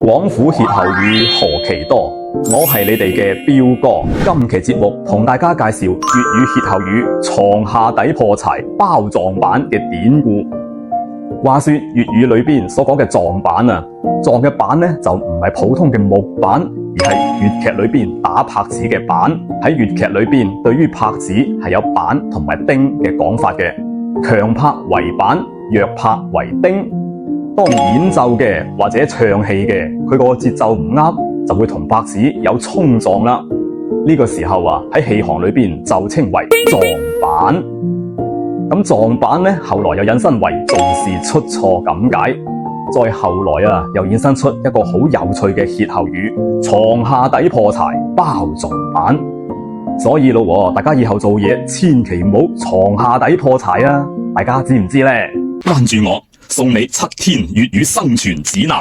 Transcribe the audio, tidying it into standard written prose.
廣府歇後語何其多，我係你哋嘅彪哥。今期節目同大家介紹粵語歇後語床下底破柴包撞板嘅典故。話說粵語裏邊所講嘅撞板啊，撞嘅板呢就唔係普通嘅木板，而係粵劇裏邊打拍子嘅板。喺粵劇裏邊，對於拍子係有板同埋釘嘅講法嘅，強拍為板，弱拍為釘。當演奏嘅或者唱戲嘅，佢個節奏唔啱，就會同拍子有衝撞啦。呢個時候啊，喺戲行裏邊就稱為撞板。咁撞板呢，後來又引申為做事出錯咁解。再後來啊，又衍生出一個好有趣嘅歇後語：床下底破柴包撞板。所以咯，大家以後做嘢千祈唔好床下底破柴啊！大家知唔知呢？關注我，送你7天粵語生存指南。